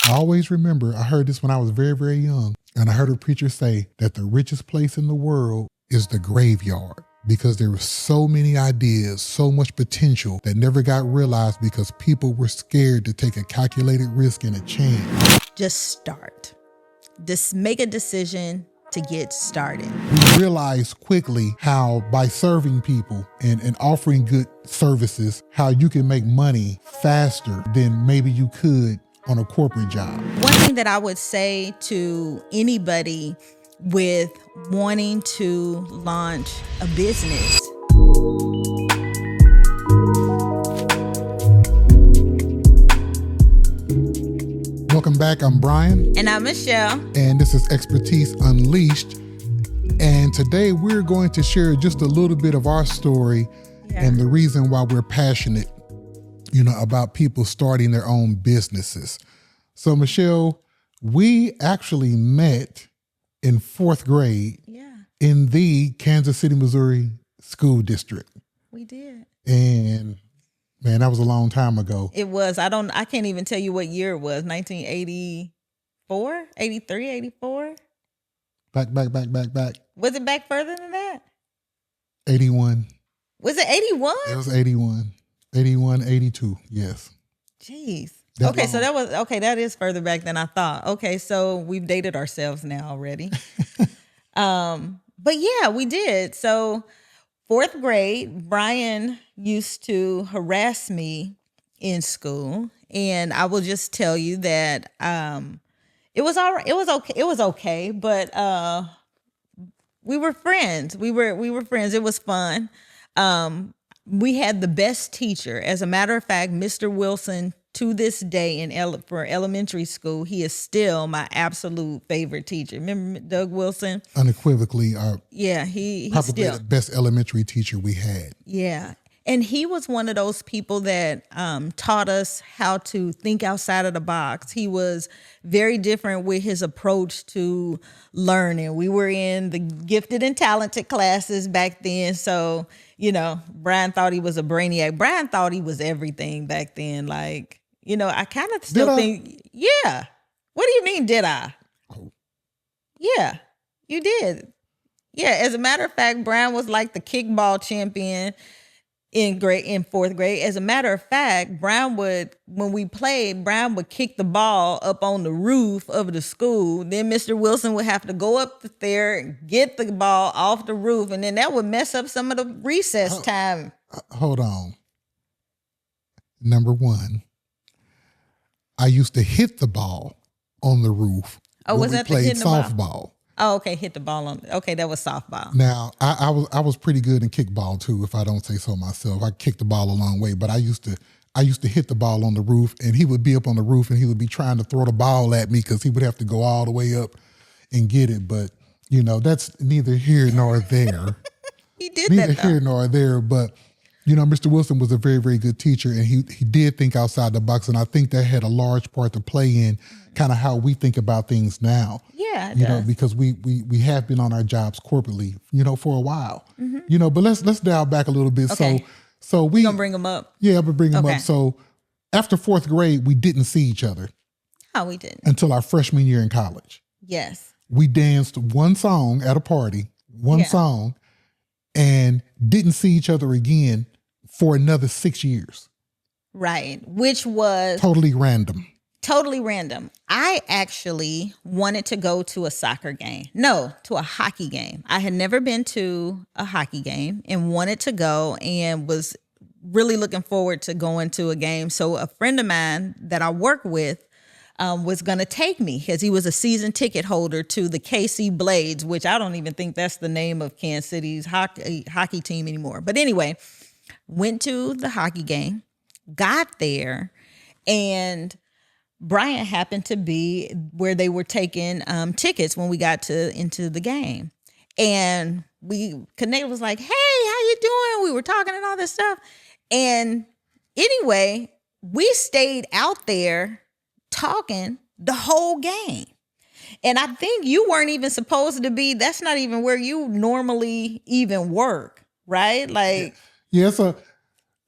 I always remember, I heard this when I was very, very young, and I heard a preacher say that the richest place in the world is the graveyard, because there were so many ideas, so much potential that never got realized because people were scared to take a calculated risk and a chance. Just start. Just make a decision to get started. We realized quickly how by serving people and offering good services, how you can make money faster than maybe you could on a corporate job. One thing that I would say to anybody with wanting to launch a business. Welcome back. I'm Brian. And I'm Michelle. And this is Expertise Unleashed. And today we're going to share just a little bit of our story and the reason why we're passionate, about people starting their own businesses. So Michelle, we actually met in fourth grade in the Kansas City, Missouri school district. We did. And man, that was a long time ago. It was. I can't even tell you what year it was. 1984, 83, 84. Back. Was it back further than that? 81. Was it 81? It was 81. 81, 82, yes. Jeez. That okay, long. so that is further back than I thought. Okay, so we've dated ourselves now already. But yeah, we did. So fourth grade, Brian used to harass me in school, and I will just tell you that it was all right. It was okay, but we were friends. We were friends. It was fun. We had the best teacher. As a matter of fact, Mr. Wilson, to this day for elementary school, he is still my absolute favorite teacher. Remember Doug Wilson? Unequivocally, he probably still the best elementary teacher we had. Yeah. And he was one of those people that taught us how to think outside of the box. He was very different with his approach to learning. We were in the gifted and talented classes back then. So, Brian thought he was a brainiac. Brian thought he was everything back then. Like, I kind of still think, yeah. What do you mean, did I? Oh. Yeah, you did. Yeah, as a matter of fact, Brian was like the kickball champion in fourth grade. As a matter of fact, when we played, Brian would kick the ball up on the roof of the school. Then Mr. Wilson would have to go up there and get the ball off the roof, and then that would mess up some of the recess time. Hold on. Number one, I used to hit the ball on the roof. Oh, was that the hitting softball? The ball? Oh, okay, hit the ball on. Okay, that was softball. Now, I was pretty good in kickball too, if I don't say so myself. I kicked the ball a long way, but I used to hit the ball on the roof, and he would be up on the roof and he would be trying to throw the ball at me because he would have to go all the way up and get it. But that's neither here nor there. He did neither that though. Here nor there, but. Mr. Wilson was a very, very good teacher, and he did think outside the box, and I think that had a large part to play in kind of how we think about things now. Yeah, it does. Because we have been on our jobs corporately, for a while. Mm-hmm. But let's dial back a little bit. Okay. So we gonna bring them up. Yeah, I'm gonna bring them up. So after fourth grade, we didn't see each other. Oh, we didn't until our freshman year in college. Yes, we danced one song at a party, song, and didn't see each other again for another 6 years. Right. Which was totally random. I actually wanted to go to a soccer game. No, to a hockey game. I had never been to a hockey game and wanted to go and was really looking forward to going to a game. So a friend of mine that I work with was going to take me because he was a season ticket holder to the KC Blades, which I don't even think that's the name of Kansas City's hockey team anymore. But anyway, went to the hockey game, got there, and Brian happened to be where they were taking tickets when we got into the game. And we connected, was like, hey, how you doing? We were talking and all this stuff. And anyway, we stayed out there talking the whole game. And I think you weren't even supposed to be, that's not even where you normally even work, right? Like, yeah. So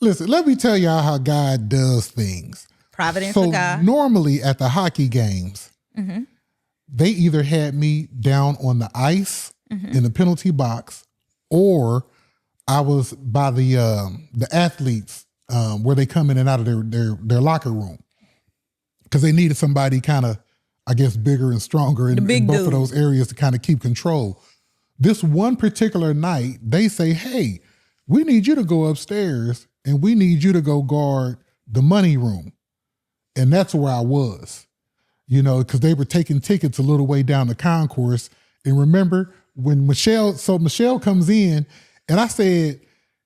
listen, let me tell y'all how God does things. Providence So of God. normally at the hockey games, they either had me down on the ice in the penalty box, or I was by the athletes where they come in and out of their locker room, because they needed somebody kind of, I guess, bigger and stronger in both of those areas to kind of keep control. This one particular night, they say, hey, we need you to go upstairs and we need you to go guard the money room. And that's where I was, because they were taking tickets a little way down the concourse. And remember when Michelle comes in and I said,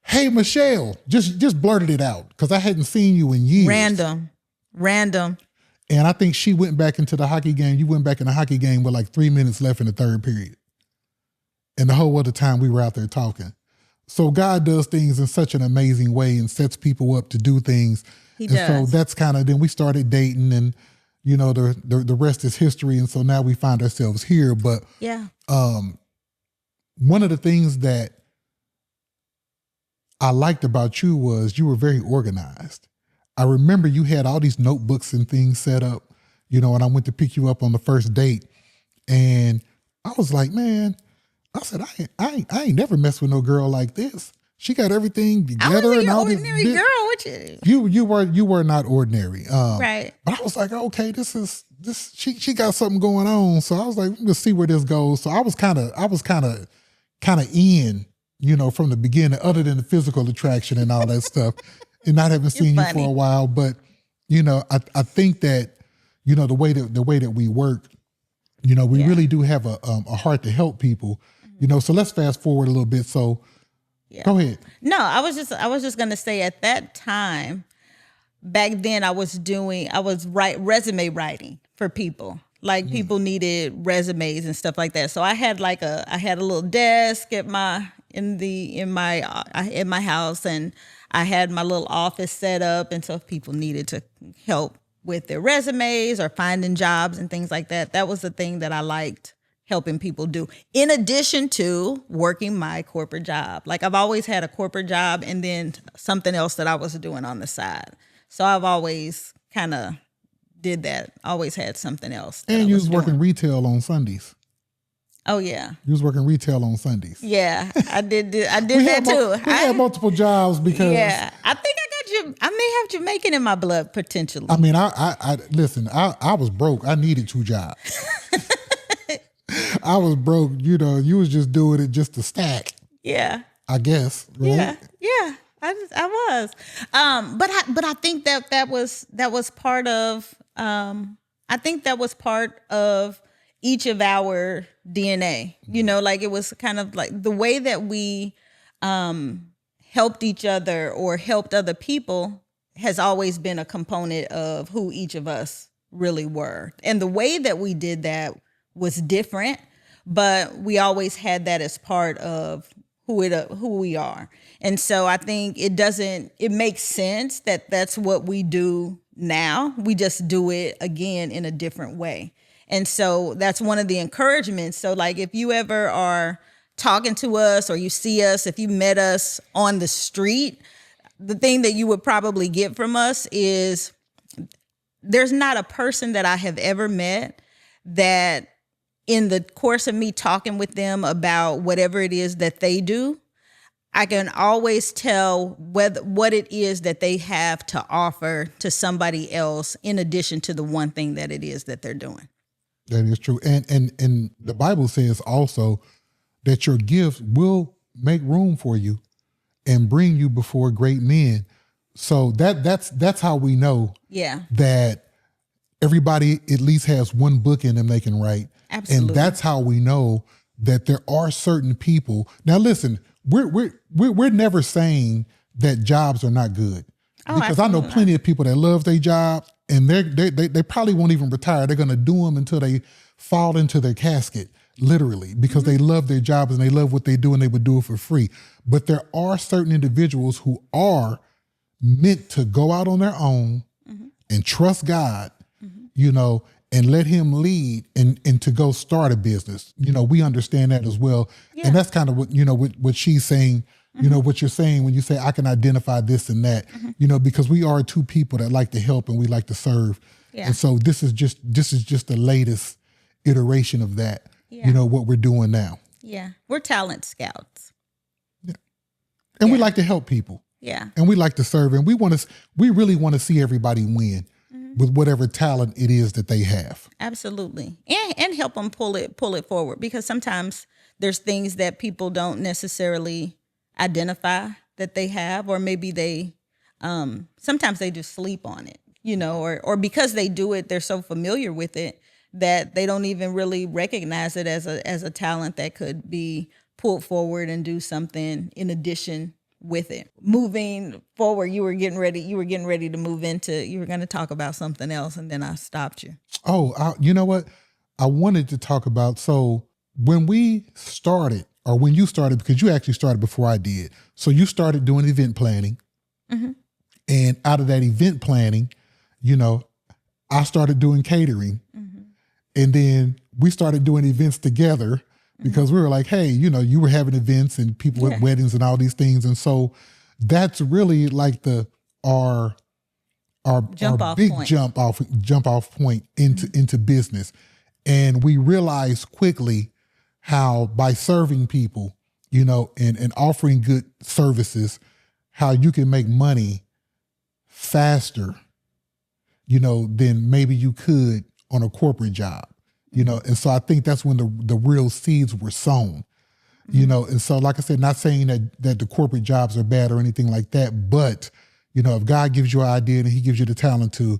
hey, Michelle, just blurted it out because I hadn't seen you in years. Random. And I think she went back into the hockey game. You went back in the hockey game with like 3 minutes left in the third period. And the whole other time we were out there talking. So God does things in such an amazing way and sets people up to do things. He does. So that's kind of, then we started dating, and the rest is history. And so now we find ourselves here. But yeah, one of the things that I liked about you was you were very organized. I remember you had all these notebooks and things set up, and I went to pick you up on the first date, and I was like, man, I said, I ain't never messed with no girl like this. She got everything together. I wasn't and all ordinary this. girl. What You were not ordinary. Right. But I was like, okay, this. She got something going on. So I was like, let's see where this goes. So I was kind of in, from the beginning, other than the physical attraction and all that stuff, and not having seen you for a while. But I think that the way that we work, we really do have a heart to help people. So let's fast forward a little bit. So go ahead. No, I was just gonna say, at that time, back then I was resume writing for people. Like people needed resumes and stuff like that. So I had a little desk in my house, and I had my little office set up. And so if people needed to help with their resumes or finding jobs and things like that, that was the thing that I liked helping people do, in addition to working my corporate job. Like I've always had a corporate job and then something else that I was doing on the side. So I've always kind of did that. Always had something else. And you was working retail on Sundays. Oh yeah. You was working retail on Sundays. Yeah, I did that too. We had multiple jobs because. Yeah, I think I may have Jamaican in my blood potentially. I mean, I listen. I was broke. I needed 2 jobs. I was broke. You was just doing it just to stack. Yeah. I guess. Right? Yeah. I was. But I think that was part of. I think that was part of each of our DNA. Like it was kind of like the way that we helped each other or helped other people has always been a component of who each of us really were. And the way that we did that was different, but we always had that as part of who we are. And so I think it makes sense that that's what we do now. We just do it again in a different way. And so that's one of the encouragements. So like if you ever are talking to us or you see us, if you met us on the street, the thing that you would probably get from us is there's not a person that I have ever met that in the course of me talking with them about whatever it is that they do, I can always tell what it is that they have to offer to somebody else in addition to the one thing that it is that they're doing. That is true. And the Bible says also that your gift will make room for you and bring you before great men. So that's how we know that everybody at least has one book in them they can write. Absolutely. And that's how we know that there are certain people. Now listen, we're never saying that jobs are not good. Because I know plenty of people that love their job and they probably won't even retire. They're going to do them until they fall into their casket, literally, because they love their jobs and they love what they do and they would do it for free. But there are certain individuals who are meant to go out on their own and trust God, and let him lead and to go start a business. We understand that as well. Yeah. And that's kind of what, what she's saying, You know, what you're saying when you say, I can identify this and that, you know, because we are two people that like to help and we like to serve. Yeah. And so this is just the latest iteration of that, you know, what we're doing now. Yeah. We're talent scouts. And we like to help people. Yeah. And we like to serve, and we really want to see everybody win with whatever talent it is that they have. Absolutely. And help them pull it forward, because sometimes there's things that people don't necessarily identify that they have, or maybe they sometimes they just sleep on it, you know, or because they do it, they're so familiar with it that they don't even really recognize it as a talent that could be pulled forward and do something in addition with it. Moving forward, you were getting ready to move into, you were going to talk about something else, and then I stopped you. Oh, you know what? I wanted to talk about, so when we started, or when you started, because you actually started before I did. So you started doing event planning. And out of that event planning, you know, I started doing catering. And then we started doing events together, because we were like, hey, you know, you were having events and people at weddings and all these things. And so that's really like our big jump off point into business. And we realized quickly how by serving people, you know, and offering good services, how you can make money faster, you know, than maybe you could on a corporate job. You know, and so I think that's when the real seeds were sown, you know. And so, like I said, not saying that the corporate jobs are bad or anything like that, but, you know, if God gives you an idea and he gives you the talent to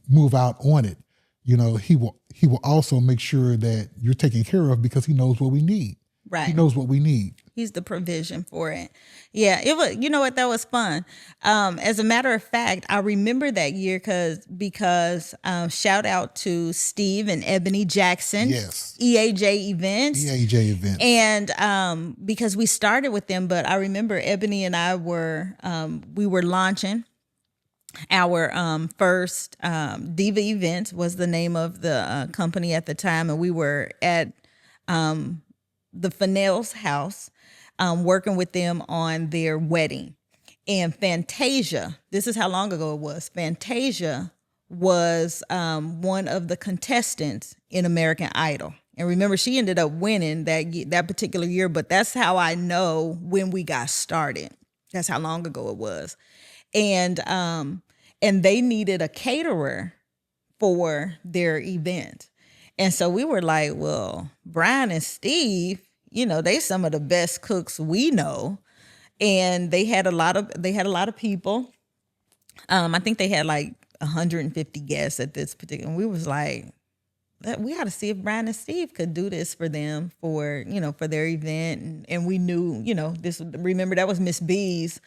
move out on it, you know, he will also make sure that you're taken care of, because he knows what we need. Right. He knows what we need. He's the provision for it. Yeah, it was, you know what, that was fun. As a matter of fact, I remember that year because shout out to Steve and Ebony Jackson. Yes. EAJ Events. EAJ Events. And because we started with them, but I remember Ebony and I were launching our first Diva Events was the name of the company at the time, and we were at the Fennell's house, working with them on their wedding. And Fantasia, this is how long ago it was. Fantasia was one of the contestants in American Idol. And remember, she ended up winning that particular year, but that's how I know when we got started. That's how long ago it was. And they needed a caterer for their event. And so we were like, well, Brian and Steve, you know, they some of the best cooks we know. And they had a lot of people. I think they had like 150 guests at this particular, and we was like, we got to see if Brian and Steve could do this for them for their event. And we knew, you know, remember that was Miss B's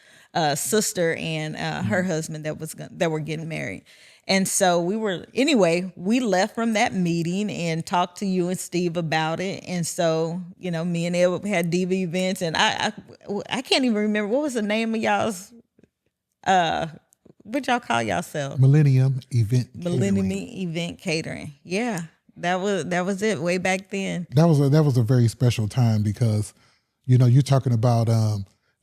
sister and her husband that were getting married. And so we left from that meeting and talked to you and Steve about it. And so, you know, me and Ed had Diva Events, and I can't even remember, what was the name of y'all's, what y'all call yourself? Millennium Event Catering. Yeah. That was it way back then. That was a very special time, because, you know, you're talking about,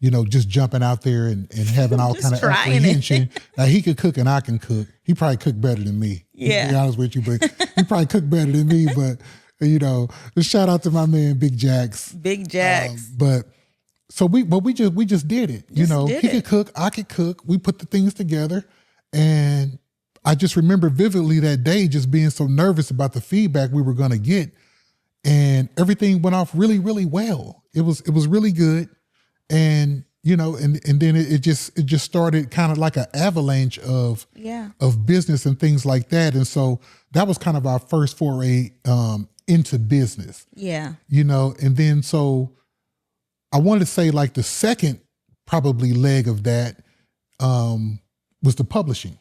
you know, just jumping out there and having all kind of apprehension. Now, he could cook and I can cook. He probably cooked better than me. Yeah. To be honest with you, but he probably cooked better than me. But, you know, shout out to my man, Big Jax. Big Jax. But we just did it. You know, he could cook, I could cook. We put the things together, and I just remember vividly that day just being so nervous about the feedback we were going to get, and everything went off really, really well. It was really good. And, you know, and then it just started kind of like an avalanche of business and things like that. And so that was kind of our first foray into business. Yeah. You know, and then so I wanted to say, like, the second probably leg of that was the publishing.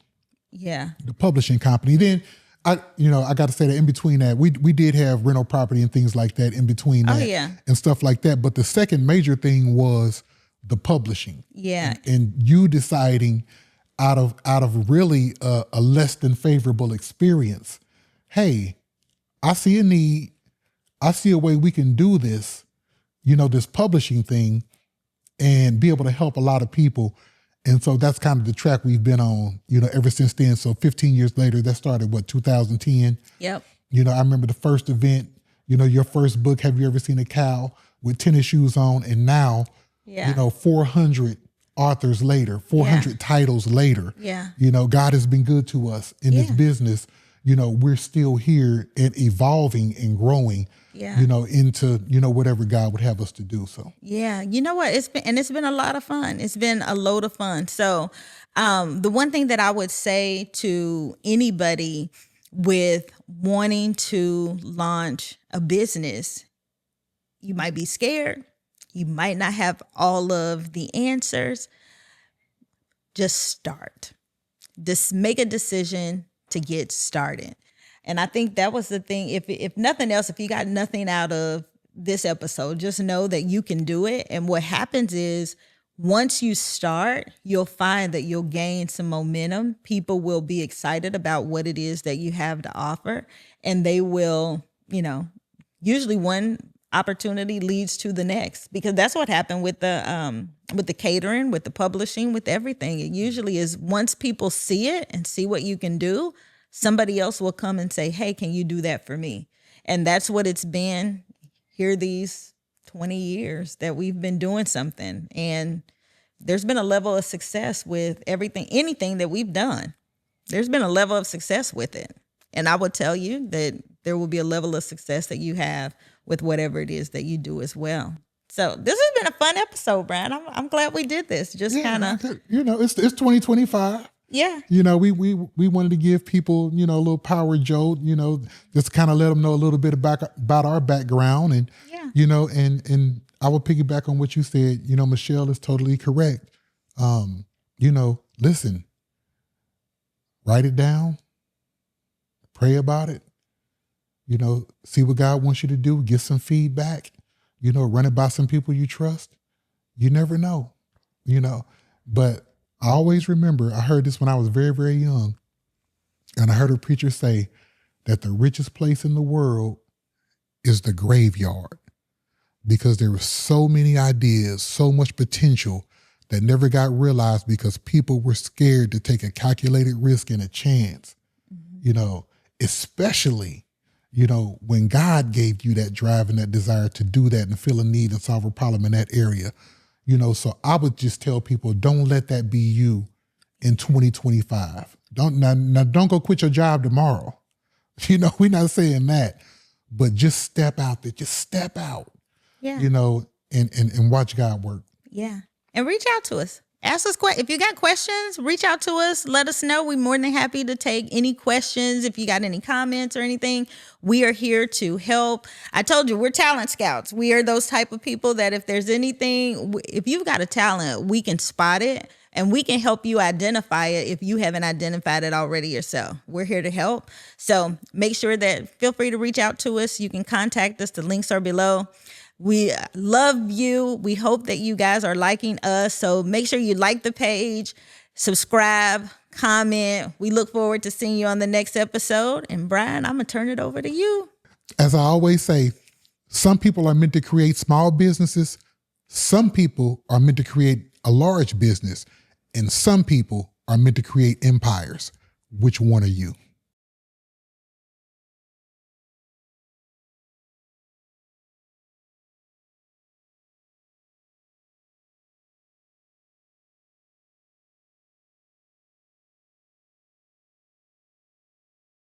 Yeah. The publishing company. Then I got to say that in between that, we did have rental property and things like that in between that and stuff like that. But the second major thing was the publishing. Yeah. And you deciding out of really a less than favorable experience, hey, I see a need. I see a way we can do this, you know, this publishing thing. and be able to help a lot of people. And so that's kind of the track we've been on, ever since then. So 15 years later, that started, 2010? Yep. I remember the first event, your first book, Have You Ever Seen a Cow, with tennis shoes on? And now, 400 authors later, 400 titles later, God has been good to us in this business. We're still here and evolving and growing, into, whatever God would have us to do. So, you know what? It's been a lot of fun. It's been a load of fun. So, the one thing that I would say to anybody with wanting to launch a business, you might be scared. You might not have all of the answers. Just start. Just make a decision to get started. And I think that was the thing. If nothing else, if you got nothing out of this episode, just know that you can do it. And what happens is once you start, you'll find that you'll gain some momentum. People will be excited about what it is that you have to offer. And they will, usually one opportunity leads to the next, because that's what happened with the catering, with the publishing, with everything. It usually is once people see it and see what you can do, somebody else will come and say, hey, can you do that for me? And that's what it's been here these 20 years that we've been doing something. And there's been a level of success with anything that we've done. There's been a level of success with it. And I would tell you that there will be a level of success that you have with whatever it is that you do as well. So this has been a fun episode, Brian. I'm glad we did this. Just kind of, it's 2025. Yeah. We wanted to give people, a little power jolt, just kind of let them know a little bit about our background. And, and I will piggyback on what you said. Michelle is totally correct. Listen, write it down, pray about it, see what God wants you to do, get some feedback, run it by some people you trust. You never know, but I always remember, I heard this when I was very, very young, and I heard a preacher say that the richest place in the world is the graveyard, because there were so many ideas, so much potential that never got realized because people were scared to take a calculated risk and a chance, especially, when God gave you that drive and that desire to do that and feel a need and solve a problem in that area. So I would just tell people, don't let that be you in 2025. Don't go quit your job tomorrow. We're not saying that, but just step out there. Just step out, and watch God work. Yeah. And reach out to us. Ask us questions. If you got questions, reach out to us. Let us know. We're more than happy to take any questions. If you got any comments or anything, we are here to help. I told you, we're talent scouts. We are those type of people that if there's anything, if you've got a talent, we can spot it and we can help you identify it if you haven't identified it already yourself. We're here to help. So make sure that feel free to reach out to us. You can contact us. The links are below. We love you. We hope that you guys are liking us. So make sure you like the page, subscribe, comment. We look forward to seeing you on the next episode. And Brian, I'm going to turn it over to you. As I always say, some people are meant to create small businesses. Some people are meant to create a large business. And some people are meant to create empires. Which one are you?